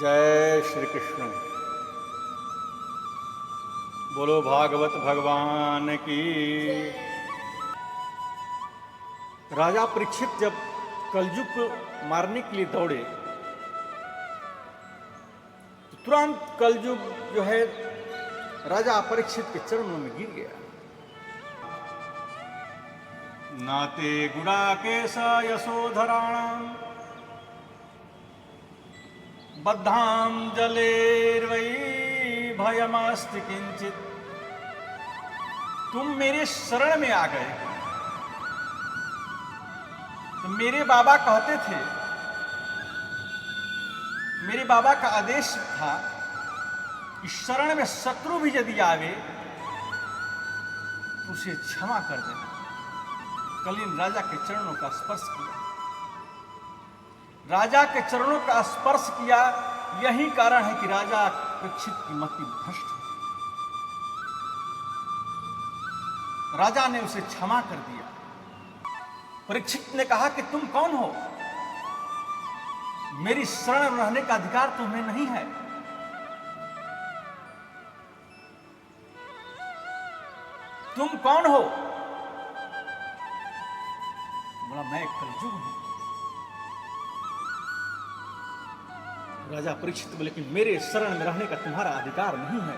जय श्री कृष्ण। बोलो भागवत भगवान की। राजा परीक्षित जब कलयुग को मारने के लिए दौड़े तो तुरंत कलयुग जो है राजा परीक्षित के चरणों में गिर गया। नाते गुडाकेश यशोधराणाम बद्धां जलेर्वै भयमस्ति किंचित। तुम मेरे शरण में आ गए। तो मेरे बाबा कहते थे, मेरे बाबा का आदेश था कि शरण में शत्रु भी यदि आवे तो उसे क्षमा कर देना। कलीन राजा के चरणों का स्पर्श किया, राजा के चरणों का स्पर्श किया। यही कारण है कि राजा परीक्षित की मति भ्रष्ट हुई। राजा ने उसे क्षमा कर दिया। परीक्षित ने कहा कि तुम कौन हो? मेरी शरण रहने का अधिकार तुम्हें नहीं है। तुम कौन हो? बोला, मैं कलयुग हूं। राजा परीक्षित बोले कि मेरे शरण में रहने का तुम्हारा अधिकार नहीं है।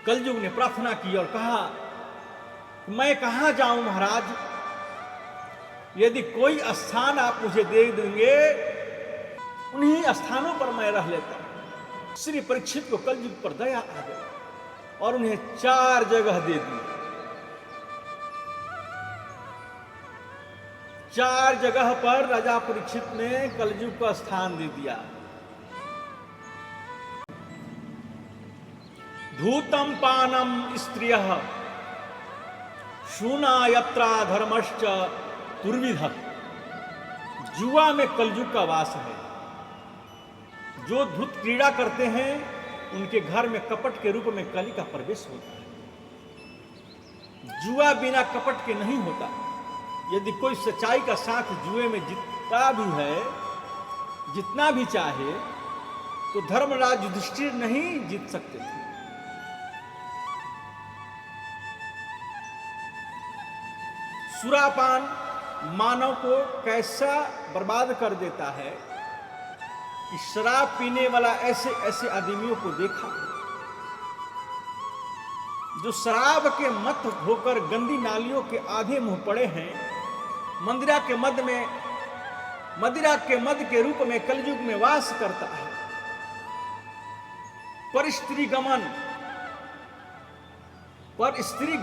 कलयुग ने प्रार्थना की और कहा, मैं कहां जाऊं महाराज? यदि कोई स्थान आप मुझे दे देंगे उन्हीं स्थानों पर मैं रह लेता। श्री परीक्षित को कलयुग पर दया आ गई और उन्हें 4 जगह दे दी। 4 जगह पर राजा परीक्षित ने कलयुग का स्थान दे दिया। धूतम पानम स्त्रियः शूना यत्रा धर्मश्च दुर्विधः। जुआ में कलयुग का वास है। जो धूत क्रीड़ा करते हैं उनके घर में कपट के रूप में कली का प्रवेश होता है। जुआ बिना कपट के नहीं होता। यदि कोई सच्चाई का साथ जुए में जीतता भी है, जितना भी चाहे, तो धर्मराज युधिष्ठिर नहीं जीत सकते थे। सुरापान मानव को कैसा बर्बाद कर देता है कि शराब पीने वाला ऐसे ऐसे आदमियों को देखा जो शराब के मत होकर गंदी नालियों के आधे मुंह पड़े हैं। मदिरा के मद के रूप में कलयुग में वास करता है। पर स्त्री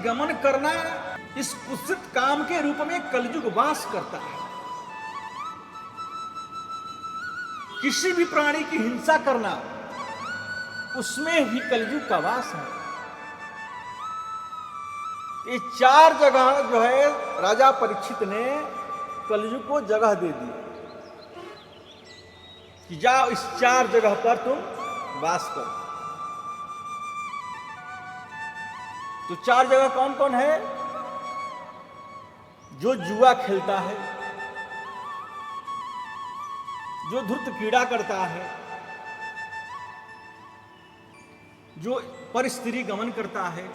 गमन करना इस कुत्सित काम के रूप में कलयुग वास करता है। किसी भी प्राणी की हिंसा करना उसमें भी कलयुग का वास है। ये 4 जगह जो है राजा परीक्षित ने कलयुग को जगह दे दी कि जाओ इस 4 जगह पर तुम वास करो। तो 4 जगह कौन कौन है? जो जुआ खेलता है, जो धूर्त क्रीड़ा करता है, जो पर स्त्री गमन करता है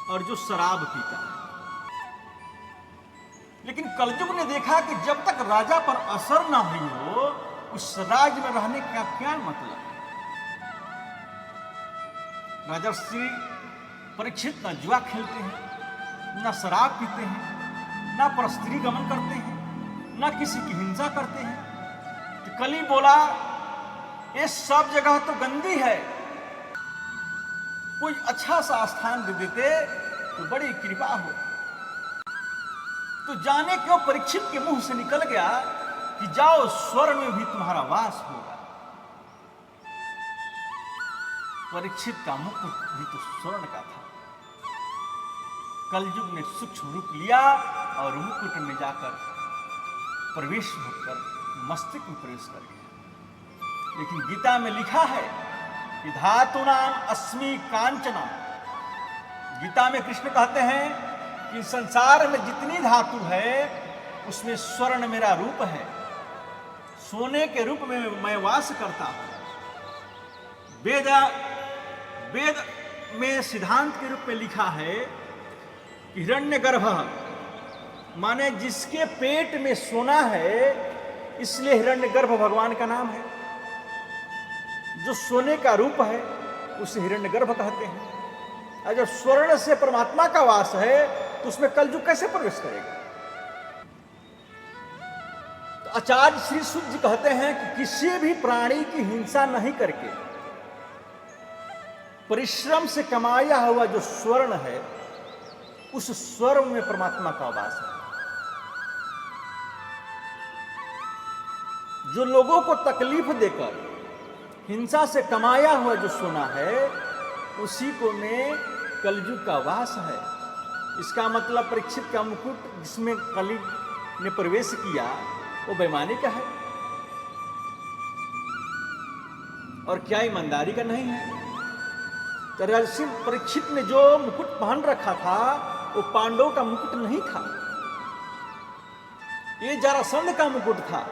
और जो शराब पीता है। लेकिन कलयुग ने देखा कि जब तक राजा पर असर ना हुई हो उस राज्य में रहने का क्या मतलब? राजा श्री परीक्षित ना जुआ खेलते हैं, ना शराब पीते हैं, ना पर स्त्री गमन करते हैं, ना किसी की हिंसा करते हैं। तो कली बोला, ये सब जगह तो गंदी है, कोई अच्छा सा स्थान दे देते तो बड़ी कृपा हो। तो जाने क्यों परीक्षित के मुंह से निकल गया कि जाओ स्वर्ग में भी तुम्हारा वास होगा। परीक्षित का मुकुट भी तो स्वर्ण का था। कलयुग ने सूक्ष्म रूप लिया और मुकुट में जाकर प्रवेश होकर मस्तिष्क में प्रवेश कर गया। लेकिन गीता में लिखा है कि धातुनाम अस्मि कांचना। गीता में कृष्ण कहते हैं कि संसार में जितनी धातु है उसमें स्वर्ण मेरा रूप है। सोने के रूप में मैं वास करता हूं। वेद में सिद्धांत के रूप में लिखा है कि हिरण्यगर्भ माने जिसके पेट में सोना है, इसलिए हिरण्यगर्भ भगवान का नाम है। जो सोने का रूप है उसे हिरण्यगर्भ कहते हैं। और जब स्वर्ण से परमात्मा का वास है तो उसमें कलयुग कैसे प्रवेश करेगा? तो आचार्य श्री सूत जी कहते हैं कि किसी भी प्राणी की हिंसा नहीं करके परिश्रम से कमाया हुआ जो स्वर्ण है, उस स्वर्ण में परमात्मा का वास है। जो लोगों को तकलीफ देकर हिंसा से कमाया हुआ जो सोना है, उसी को में कलयुग का वास है। इसका मतलब परीक्षित का मुकुट जिसमें कलि ने प्रवेश किया वो बेईमानी का है और क्या ईमानदारी का नहीं है। ऋषि परीक्षित ने जो मुकुट पहन रखा था वो पांडवों का मुकुट नहीं था, ये जरासंध का मुकुट था।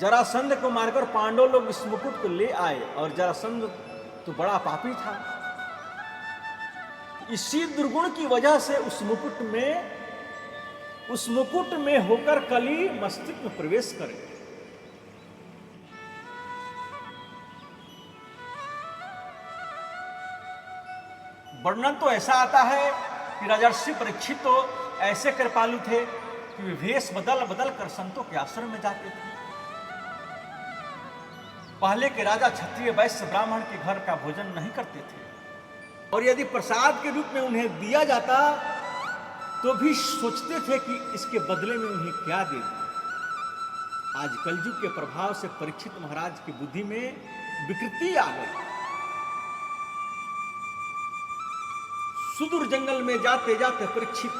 जरासंध को मारकर पांडव लोग इस मुकुट को ले आए और जरासंध तो बड़ा पापी था। इसी दुर्गुण की वजह से उस मुकुट में होकर कली मस्तिष्क में प्रवेश करे। वर्णन तो ऐसा आता है कि राजर्षि परीक्षित तो ऐसे कृपालु थे कि वे वेश बदल बदल कर संतों के आश्रम में जाते थे। पहले के राजा क्षत्रिय वैश्य ब्राह्मण के घर का भोजन नहीं करते थे और यदि प्रसाद के रूप में उन्हें दिया जाता तो भी सोचते थे कि इसके बदले में उन्हें क्या दे दें। आज कलयुग के प्रभाव से परीक्षित महाराज की बुद्धि में विकृति आ गई। सुदूर जंगल में जाते जाते परीक्षित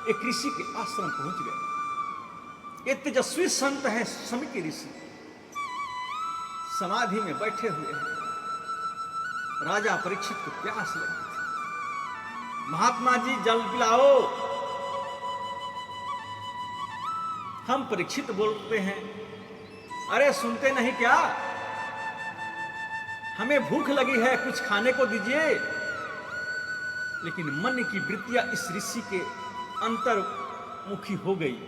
एक ऋषि के आश्रम पहुंच गए। एक तेजस्वी संत है शमी ऋषि, समाधि में बैठे हुए हैं। राजा परीक्षित को प्यास लगी थी। महात्मा जी जल पिलाओ। हम परीक्षित बोलते हैं, अरे सुनते नहीं क्या, हमें भूख लगी है, कुछ खाने को दीजिए। लेकिन मन की वृत्तियां इस ऋषि के अंतर्मुखी हो गई।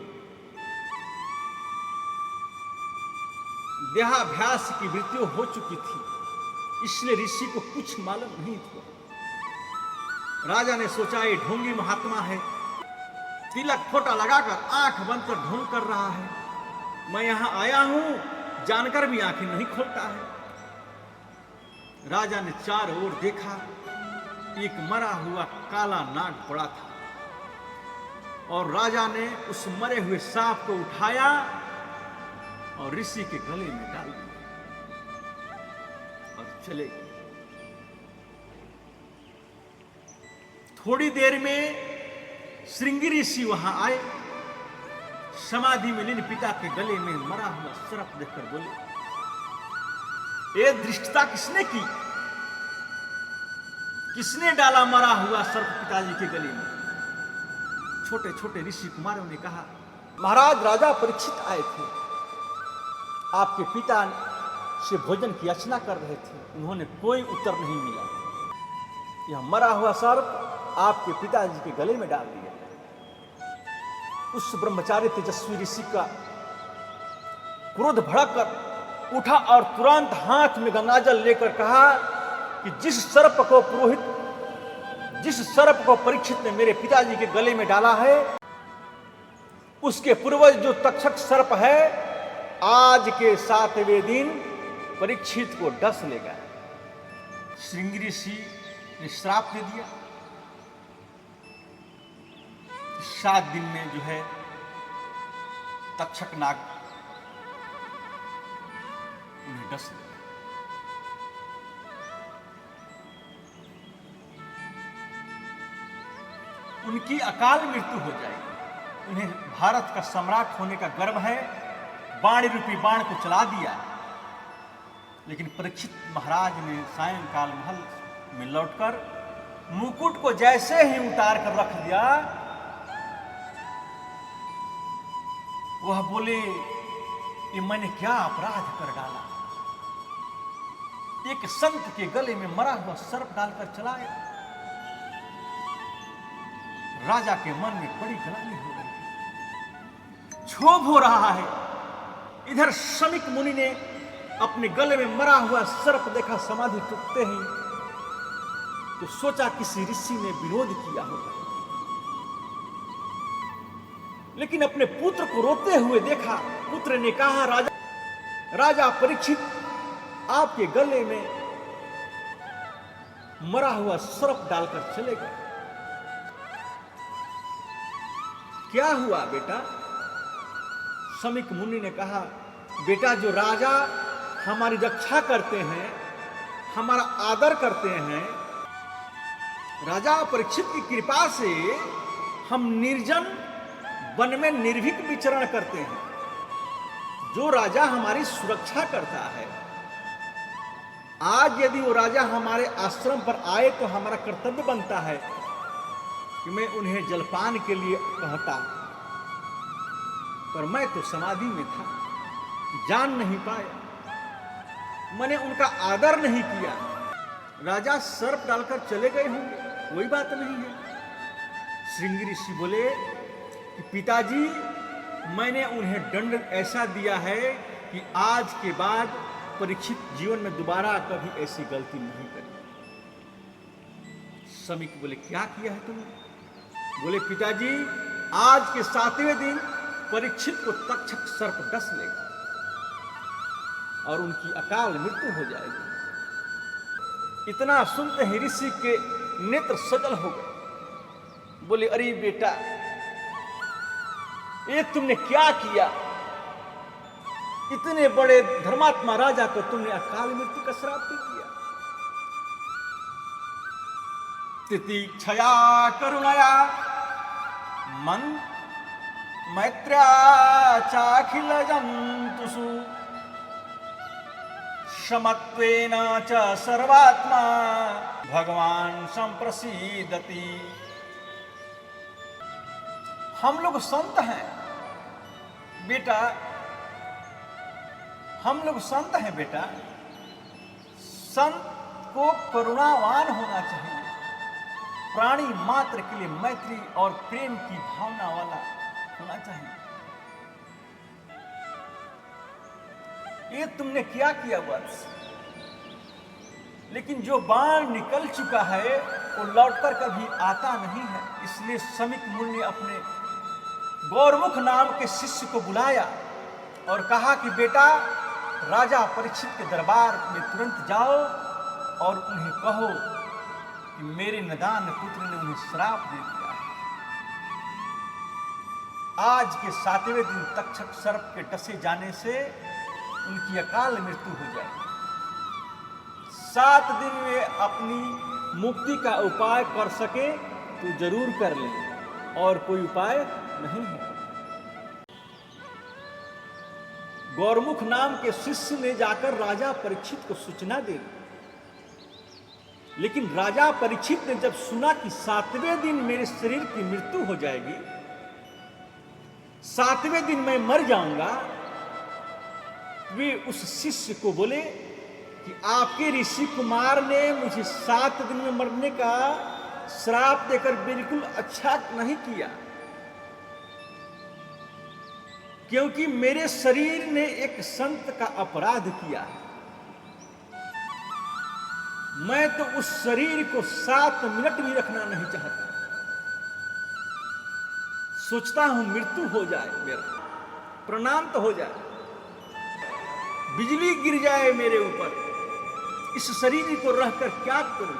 देहाभ्यास की वृत्तियां हो चुकी थी, इसलिए ऋषि को कुछ मालूम नहीं था। राजा ने सोचा ये ढोंगी महात्मा है, तिलक फोटा लगाकर आंख बंद कर ढोंग कर रहा है, मैं यहां आया हूं जानकर भी आंखें नहीं खोलता है। राजा ने चारों ओर देखा, एक मरा हुआ काला नाग पड़ा था और राजा ने उस मरे हुए सांप को उठाया और ऋषि के गले में डाल दिया और चले गए। थोड़ी देर में श्रृंगी ऋषि वहां आए, समाधि में लीन पिता के गले में मरा हुआ सर्प देखकर बोले, ये दृष्टता किसने की? किसने डाला मरा हुआ सर्प पिताजी के गले में? छोटे छोटे ऋषि कुमारों ने कहा, महाराज राजा परीक्षित आए थे, आपके पिता से भोजन की याचना कर रहे थे, उन्होंने कोई उत्तर नहीं मिला। यह मरा हुआ सर्प आपके पिताजी के गले में डाल दिया। उस ब्रह्मचारी तेजस्वी ऋषि का क्रोध भड़क कर उठा और तुरंत हाथ में गंगाजल लेकर कहा कि जिस सर्प को परीक्षित ने मेरे पिताजी के गले में डाला है, उसके पूर्वज जो तक्षक सर्प है, आज के 7वें दिन परीक्षित को डस लेगा। श्रृंगी ऋषि ने श्राप दे दिया, 7 दिन में जो है तक्षक नाग उन्हें डस लेगा। उनकी अकाल मृत्यु हो जाएगी। उन्हें भारत का सम्राट होने का गर्व है, बाण रूपी बाण को चला दिया। लेकिन परीक्षित महाराज ने सायंकाल महल में लौटकर मुकुट को जैसे ही उतार कर रख दिया, वह बोले ये मैंने क्या अपराध कर डाला। एक संत के गले में मरा हुआ सर्प डालकर चला गया। राजा के मन में बड़ी ग्लानि हो गई, क्षोभ हो रहा है। इधर शमीक मुनि ने अपने गले में मरा हुआ सर्प देखा समाधि टूटते ही, तो सोचा किसी ऋषि ने विरोध किया होगा। लेकिन अपने पुत्र को रोते हुए देखा। पुत्र ने कहा, राजा परीक्षित, आपके गले में मरा हुआ सर्प डालकर चले गए। क्या हुआ बेटा? शमीक मुनि ने कहा, बेटा जो राजा हमारी रक्षा करते हैं, हमारा आदर करते हैं, राजा परीक्षित की कृपा से हम निर्जन वन में निर्भीक विचरण करते हैं। जो राजा हमारी सुरक्षा करता है, आज यदि वो राजा हमारे आश्रम पर आए तो हमारा कर्तव्य बनता है कि मैं उन्हें जलपान के लिए कहता, पर मैं तो समाधि में था, जान नहीं पाया, मैंने उनका आदर नहीं किया। राजा सर्प डालकर चले गए होंगे, कोई बात नहीं है। श्रृंगी ऋषि बोले कि पिताजी, मैंने उन्हें दंड ऐसा दिया है कि आज के बाद परीक्षित जीवन में दोबारा कभी ऐसी गलती नहीं करी। शमीक बोले, क्या किया है तुमने? बोले, पिताजी, आज के 7वें दिन परीक्षित को तक्षक सर्प डस लेगा और उनकी अकाल मृत्यु हो जाएगी। इतना सुनते ही ऋषि के नेत्र सजल हो गए। बोले, अरे बेटा, ये तुमने क्या किया? इतने बड़े धर्मात्मा राजा को तुमने अकाल मृत्यु का श्राप दे दिया। तितिक्षया करुणया मन मैत्र्या चाखिल जंतुषु समत्वेन च सर्वात्मा भगवान संप्रसीदति। हम लोग संत हैं बेटा, हम लोग संत हैं बेटा। संत को करुणावान होना चाहिए, प्राणी मात्र के लिए मैत्री और प्रेम की भावना वाला होना चाहिए। ये तुमने क्या किया वत्स? लेकिन जो बाण निकल चुका है वो लौटकर कभी आता नहीं है। इसलिए शमीक मुनि ने अपने गौरमुख नाम के शिष्य को बुलाया और कहा कि बेटा, राजा परीक्षित के दरबार में तुरंत जाओ और उन्हें कहो कि मेरे नदान पुत्र ने उन्हें श्राप दे दिया है। आज के 7वें दिन तक्षक सर्प के डसे जाने से उनकी अकाल मृत्यु हो जाएगी। 7 दिन में अपनी मुक्ति का उपाय कर सके तो जरूर कर ले, और कोई उपाय नहीं है। गौरमुख नाम के शिष्य ने जाकर राजा परीक्षित को सूचना दे दी। लेकिन राजा परीक्षित ने जब सुना कि 7वें दिन मेरे शरीर की मृत्यु हो जाएगी, 7वें दिन मैं मर जाऊंगा, वे उस शिष्य को बोले कि आपके ऋषि कुमार ने मुझे 7 दिन में मरने का श्राप देकर बिल्कुल अच्छा नहीं किया, क्योंकि मेरे शरीर ने एक संत का अपराध किया है। मैं तो उस शरीर को 7 मिनट भी रखना नहीं चाहता। सोचता हूं मृत्यु हो जाए, मेरा प्रणाम तो हो जाए, बिजली गिर जाए मेरे ऊपर, इस शरीर को रहकर क्या करूं।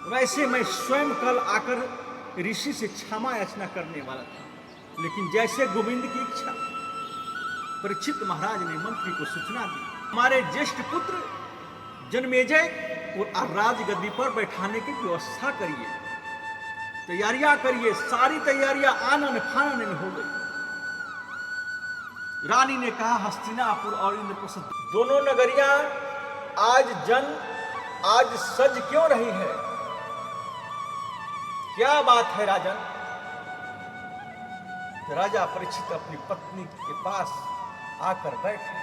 वैसे मैं स्वयं कल आकर ऋषि से क्षमा याचना करने वाला था, लेकिन जैसे गोविंद की इच्छा, परीक्षित महाराज ने मंत्री को सूचना दी, हमारे ज्येष्ठ पुत्र जन्मेजय को राजगद्दी पर बैठाने की व्यवस्था करिए, तैयारियां करिए। सारी तैयारियां आनन फानन में हो गई। रानी ने कहा, हस्तिनापुर और इंद्रप्रस्थ दोनों नगरियां आज सज क्यों रही है? क्या बात है राजन? राजा परीक्षित अपनी पत्नी के पास आकर बैठे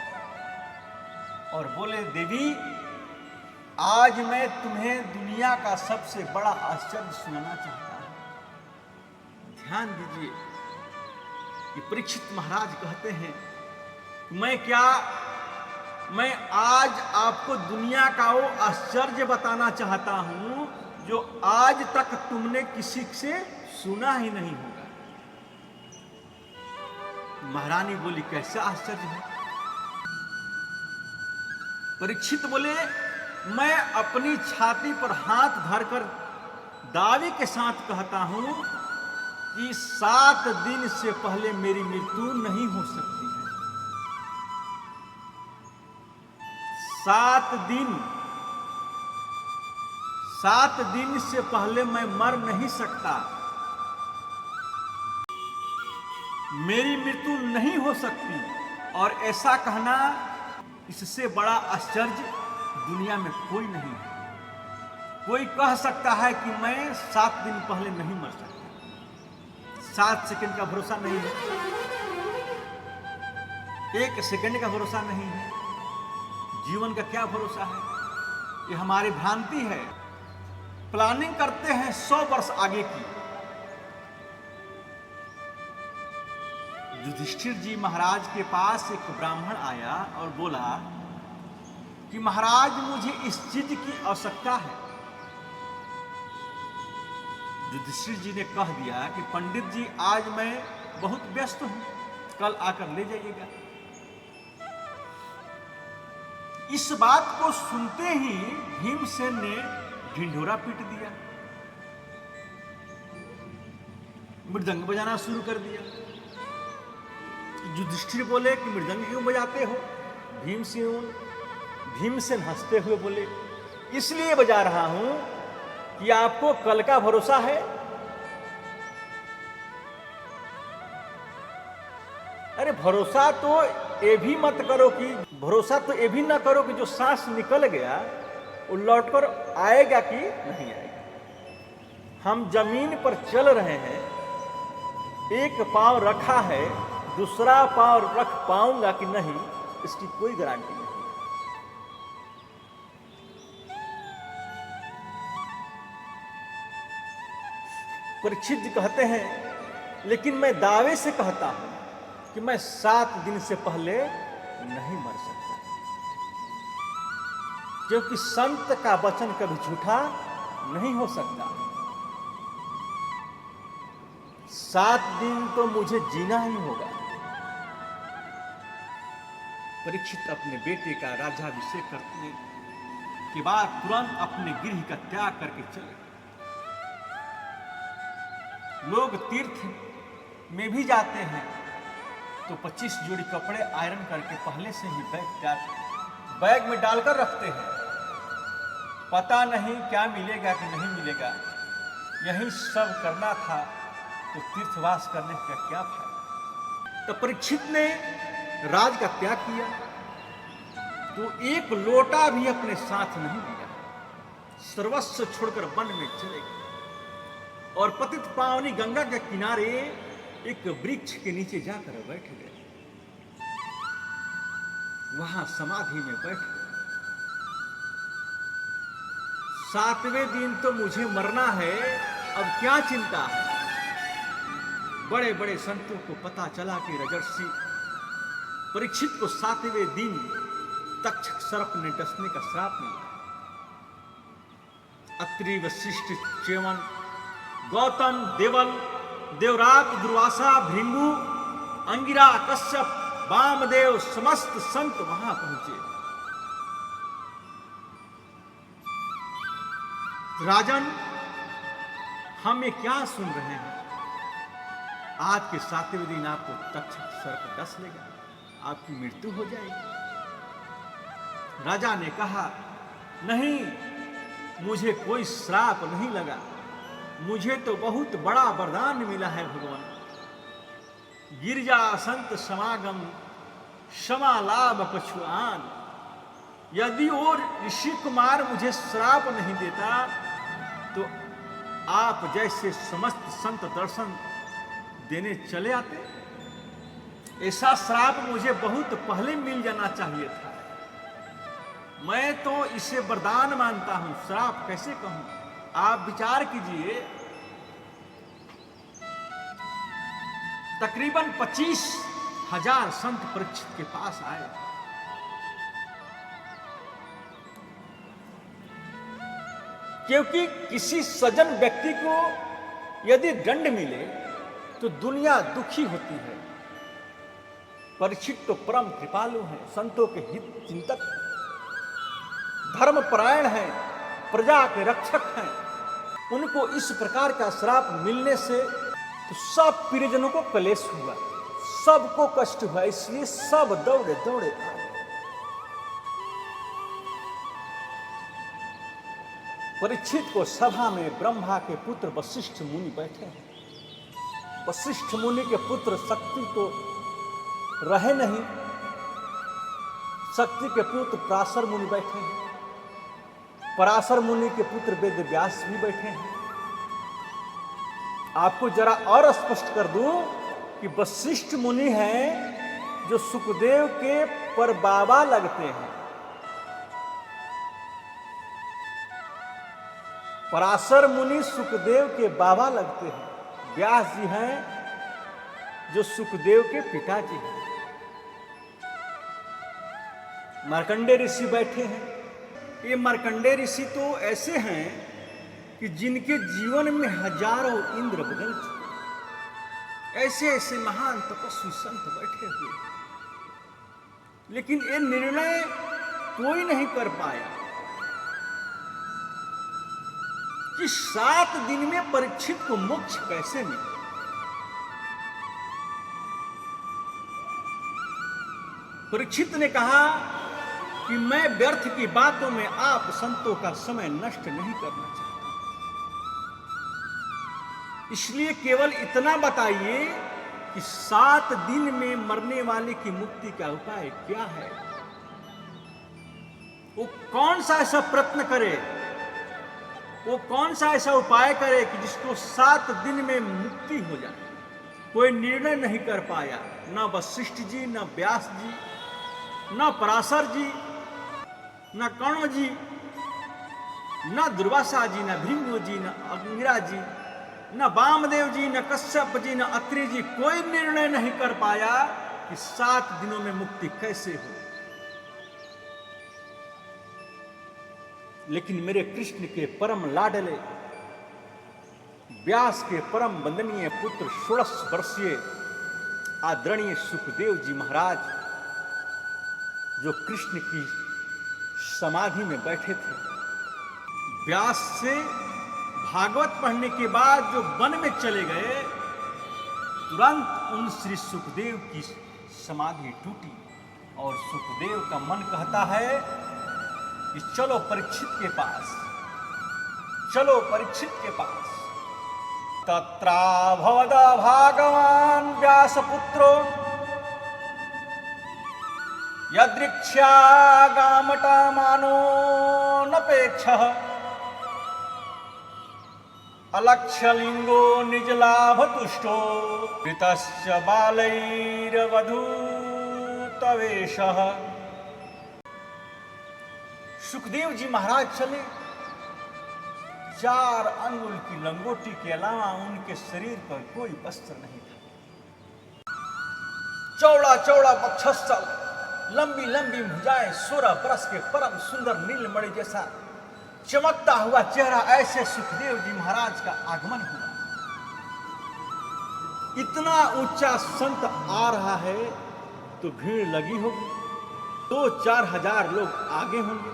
और बोले, देवी आज मैं तुम्हें दुनिया का सबसे बड़ा आश्चर्य सुनाना चाहता हूं। ध्यान दीजिए कि परीक्षित महाराज कहते हैं, मैं आज आपको दुनिया का वो आश्चर्य बताना चाहता हूं जो आज तक तुमने किसी से सुना ही नहीं होगा। महारानी बोली, कैसा आश्चर्य है? परीक्षित बोले, मैं अपनी छाती पर हाथ धरकर दावे के साथ कहता हूं कि 7 दिन से पहले मेरी मृत्यु नहीं हो सकती है। 7 दिन से पहले मैं मर नहीं सकता, मेरी मृत्यु नहीं हो सकती। और ऐसा कहना, इससे बड़ा आश्चर्य दुनिया में कोई नहीं है। कोई कह सकता है कि मैं 7 दिन पहले नहीं मर सकता। 7 सेकंड का भरोसा नहीं है, 1 सेकंड का भरोसा नहीं है। जीवन का क्या भरोसा है? ये हमारी भ्रांति है। प्लानिंग करते हैं 100 वर्ष आगे की। युधिष्ठिर जी महाराज के पास एक ब्राह्मण आया और बोला कि महाराज, मुझे इस चीज की आवश्यकता है। युधिष्ठिर जी ने कह दिया कि पंडित जी, आज मैं बहुत व्यस्त हूं, कल आकर ले जाइएगा। इस बात को सुनते ही भीमसेन ने ढिंढोरा पीट दिया, मृदंग बजाना शुरू कर दिया। युधिष्ठिर बोले कि मृदंग क्यों बजाते हो? भीमसेन हंसते हुए बोले, इसलिए बजा रहा हूं कि आपको कल का भरोसा है। अरे भरोसा तो ये भी मत करो कि भरोसा तो ये भी ना करो कि जो सांस निकल गया वो लौटकर आएगा कि नहीं आएगा। हम जमीन पर चल रहे हैं, एक पांव रखा है, दूसरा पांव रख पाऊंगा कि नहीं, इसकी कोई गारंटी नहीं। परीक्षित जी कहते हैं, लेकिन मैं दावे से कहता हूं कि मैं 7 दिन से पहले नहीं मर सकता, क्योंकि संत का वचन कभी झूठा नहीं हो सकता। 7 दिन तो मुझे जीना ही होगा। परीक्षित अपने बेटे का राज्याभिषेक करने के बाद तुरंत अपने गृह का त्याग करके चले। लोग तीर्थ में भी जाते हैं तो 25 जोड़ी कपड़े आयरन करके पहले से ही बैग में डालकर रखते हैं। पता नहीं क्या मिलेगा कि नहीं मिलेगा। यही सब करना था तो तीर्थवास करने का क्या फायदा। तो परीक्षित ने राज का त्याग किया तो एक लोटा भी अपने साथ नहीं लिया, सर्वस्व छोड़कर वन में चले गए और पतित पावनी गंगा के किनारे एक वृक्ष के नीचे जाकर बैठ गए। वहां समाधि में बैठ गए। 7वें दिन तो मुझे मरना है, अब क्या चिंता है। बड़े बड़े संतों को पता चला कि राजर्षि परीक्षित को 7वें दिन तक्षक सर्प ने डसने का श्राप मिला। अत्रि, वशिष्ठ, च्यवन, गौतम, देवल, देवरात, दुर्वासा, भृंगु, अंगिरा, कश्यप, वामदेव समस्त संत वहां पहुंचे। राजन, हम ये क्या सुन रहे हैं? आज के 7वें दिन आपको तक्षक सर्प डस लेगा, आपकी मृत्यु हो जाएगी। राजा ने कहा, नहीं, मुझे कोई श्राप नहीं लगा, मुझे तो बहुत बड़ा वरदान मिला है भगवान। गिरजा संत समागम क्षमा लाभ पछुआन। यदि वो ऋषि कुमार मुझे श्राप नहीं देता तो आप जैसे समस्त संत दर्शन देने चले आते। ऐसा श्राप मुझे बहुत पहले मिल जाना चाहिए था। मैं तो इसे वरदान मानता हूं, श्राप कैसे कहूं। आप विचार कीजिए, तकरीबन 25,000 संत परीक्षित के पास आए। क्योंकि किसी सज्जन व्यक्ति को यदि दंड मिले तो दुनिया दुखी होती है। परीक्षित तो परम कृपालु हैं, संतों के हित चिंतक, धर्मपरायण हैं, प्रजा के रक्षक हैं। उनको इस प्रकार का श्राप मिलने से तो सब प्रियजनों को क्लेश हुआ, सबको कष्ट हुआ, इसलिए सब दौड़े दौड़े आए। परीक्षित को सभा में ब्रह्मा के पुत्र वशिष्ठ मुनि बैठे हैं। वशिष्ठ मुनि के पुत्र शक्ति तो रहे नहीं, शक्ति के पुत्र पराशर मुनि बैठे हैं, पराशर मुनि के पुत्र वेद व्यास भी बैठे हैं। आपको जरा और स्पष्ट कर दूं कि वशिष्ठ मुनि हैं जो सुखदेव के परबाबा लगते हैं, पराशर मुनि सुखदेव के बाबा लगते हैं, व्यास जी हैं जो सुखदेव के पिताजी हैं, मार्कंडेय ऋषि बैठे हैं। ये मार्कंडेय ऋषि तो ऐसे हैं कि जिनके जीवन में हजारों इंद्र बदल चुके, ऐसे ऐसे महान तपस्वी संत बैठे हुए, लेकिन ये निर्णय कोई नहीं कर पाया कि 7 दिन में परीक्षित को मोक्ष कैसे मिले। परीक्षित ने कहा कि मैं व्यर्थ की बातों में आप संतों का समय नष्ट नहीं करना चाहता, इसलिए केवल इतना बताइए कि 7 दिन में मरने वाले की मुक्ति का उपाय क्या है। वो कौन सा ऐसा प्रयत्न करे, वो कौन सा ऐसा उपाय करे कि जिसको 7 दिन में मुक्ति हो जाए। कोई निर्णय नहीं कर पाया, न वशिष्ठ जी, न व्यास जी, न पराशर जी, न कर्ण जी, न दुर्वासा जी, न भृंगु जी, न अंगिरा जी, न वामदेव जी, न कश्यप जी, न अत्रि जी, कोई निर्णय नहीं कर पाया कि 7 दिनों में मुक्ति कैसे हो। लेकिन मेरे कृष्ण के परम लाडले व्यास के परम वंदनीय पुत्र 16 वर्षीय आदरणीय सुखदेव जी महाराज, जो कृष्ण की समाधि में बैठे थे, व्यास से भागवत पढ़ने के बाद जो वन में चले गए, तुरंत उन श्री सुखदेव की समाधि टूटी और सुखदेव का मन कहता है कि चलो परीक्षित के पास, चलो परीक्षित के पास। तत्राभवद भागवान व्यासपुत्रो यदृक्ष्यागामटामानो नपेक्षः अलक्ष्यलिंगो निजलाभतुष्टो कृतश्च बालैरवधूतवेशः। सुखदेव जी महाराज चले, 4 अंगुल की लंगोटी के अलावा उनके शरीर पर कोई वस्त्र नहीं था। चौड़ा चौड़ा वक्षस्थल, लंबी लंबी भुजाएं, 16 बरस के परम सुंदर नीलमणि जैसा चमकता हुआ चेहरा, ऐसे सुखदेव जी महाराज का आगमन हुआ। इतना ऊंचा संत आ रहा है तो भीड़ लगी होगी, 2-4 हजार लोग आगे होंगे,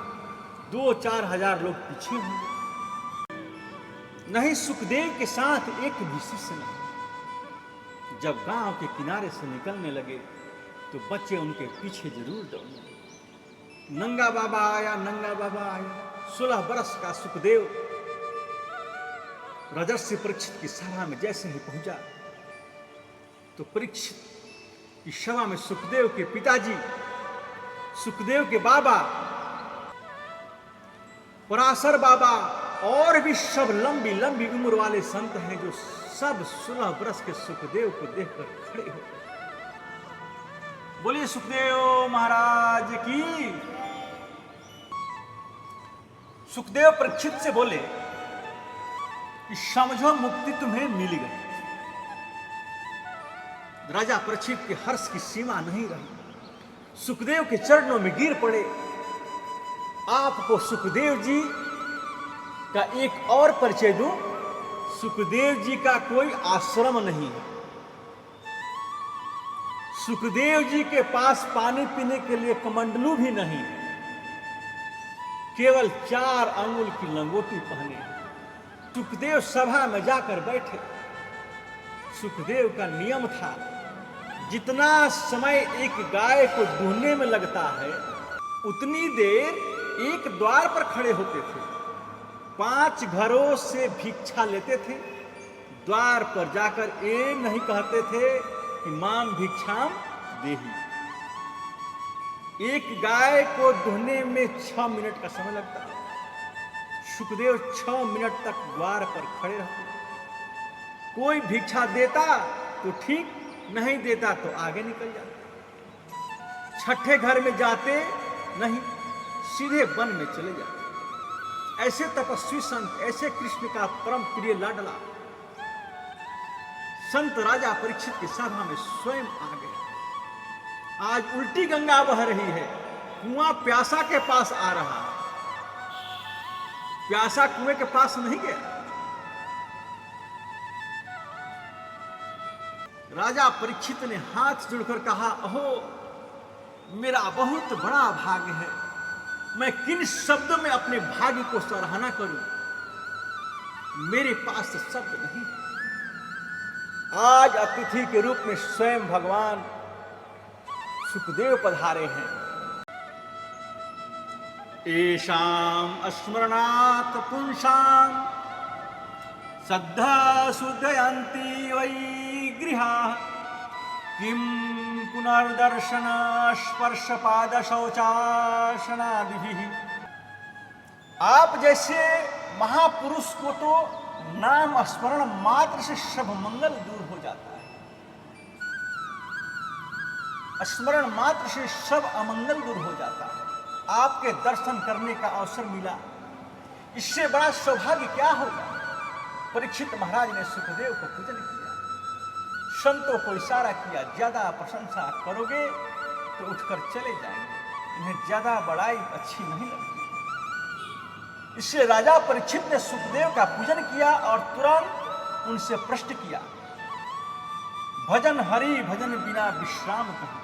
2-4 हजार लोग पीछे होंगे। नहीं, सुखदेव के साथ एक भी शिष्य नहीं। जब गांव के किनारे से निकलने लगे तो बच्चे उनके पीछे जरूर दौड़े। नंगा बाबा आया, नंगा बाबा आया। 16 बरस का सुखदेव राजर्षि परीक्षित की सभा में जैसे ही पहुंचा तो परीक्षित की सभा में सुखदेव के पिताजी, सुखदेव के बाबा, पराशर बाबा और भी सब लंबी लंबी उम्र वाले संत हैं, जो सब 16 बरस के सुखदेव को देखकर खड़े हो गए। बोलिए सुखदेव महाराज की। सुखदेव परीक्षित से बोले कि समझो मुक्ति तुम्हें मिल गई। राजा परीक्षित के हर्ष की सीमा नहीं रही। सुखदेव के चरणों में गिर पड़े। आपको सुखदेव जी का एक और परिचय दूं। सुखदेव जी का कोई आश्रम नहीं है। सुखदेव जी के पास पानी पीने के लिए कमंडलू भी नहीं है। केवल 4 अंगुल की लंगोटी पहने हैं। सुखदेव सभा में जाकर बैठे। सुखदेव का नियम था, जितना समय एक गाय को दूहने में लगता है उतनी देर एक द्वार पर खड़े होते थे। 5 घरों से भिक्षा लेते थे। द्वार पर जाकर ये नहीं कहते थे कि माम भिक्षाम देही। एक गाय को दुहने में 6 मिनट का समय लगता है। सुखदेव 6 मिनट तक द्वार पर खड़े रहते। कोई भिक्षा देता तो ठीक, नहीं देता तो आगे निकल जाते। छठे घर में जाते नहीं, सीधे वन में चले जाते। ऐसे तपस्वी संत, ऐसे कृष्ण का परम प्रिय लाडला संत राजा परीक्षित की सभा में स्वयं आ गए। आज उल्टी गंगा बह रही है। कुआं प्यासा के पास आ रहा है। प्यासा कुएं के पास नहीं गया। राजा परीक्षित ने हाथ जोड़कर कहा, अहो मेरा बहुत बड़ा भाग्य है। मैं किन शब्दों में अपने भाग्य को सराहना करूं। मेरे पास शब्द नहीं। आज अतिथि के रूप में स्वयं भगवान सुखदेव पधारे हैं। येषां स्मरणात् पुंसां सद्धा सुदयन्ति वै गृहाः किं पुनर्दर्शन स्पर्शपाद शौचासनादिभिः। आप जैसे महापुरुष को तो नाम स्मरण मात्र से सब मंगल दूर हो जाता है। स्मरण मात्र से सब अमंगल दूर हो जाता है। आपके दर्शन करने का अवसर मिला, इससे बड़ा सौभाग्य क्या होगा। परीक्षित महाराज ने सुखदेव को पूजन किया। संतों को इशारा किया, ज्यादा प्रशंसा करोगे तो उठकर चले जाएंगे। इन्हें ज्यादा बड़ाई अच्छी नहीं लगती। इससे राजा परीक्षित ने सुखदेव का पूजन किया और तुरंत उनसे प्रश्न किया, भजन हरि भजन बिना विश्राम कहूं।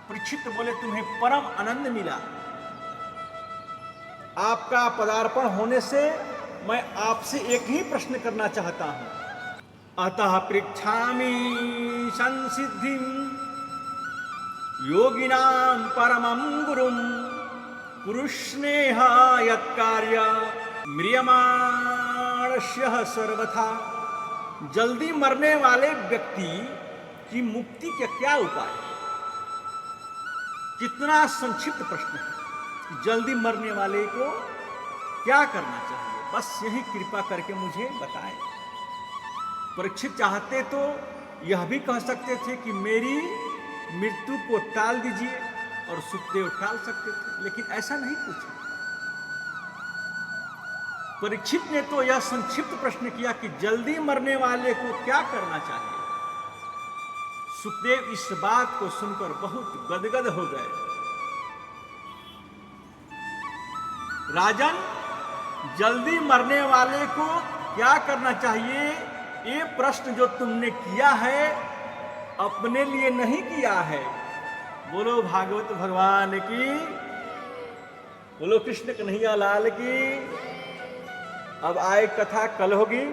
परीक्षित बोले, तुम्हें परम आनंद मिला। आपका पदार्पण होने से मैं आपसे एक ही प्रश्न करना चाहता हूं। अतः पृच्छामि संसिद्धिं योगिनां परमं गुरुं पुरुषस्नेह यत्कार्य म्रियमाणस्य सर्वथा। जल्दी मरने वाले व्यक्ति की मुक्ति का क्या उपाय है। कितना संक्षिप्त प्रश्न है। जल्दी मरने वाले को क्या करना चाहिए, बस यही कृपा करके मुझे बताएं। परीक्षित चाहते तो यह भी कह सकते थे कि मेरी मृत्यु को टाल दीजिए, और सुखदेव टाल सकते थे, लेकिन ऐसा नहीं पूछा। परीक्षित ने तो यह संक्षिप्त प्रश्न किया कि जल्दी मरने वाले को क्या करना चाहिए। सुखदेव इस बात को सुनकर बहुत गदगद हो गए। राजन, जल्दी मरने वाले को क्या करना चाहिए, ये प्रश्न जो तुमने किया है अपने लिए नहीं किया है। बोलो भागवत भगवान की, बोलो कृष्ण कन्हैया लाल की। अब आए कथा कल होगी।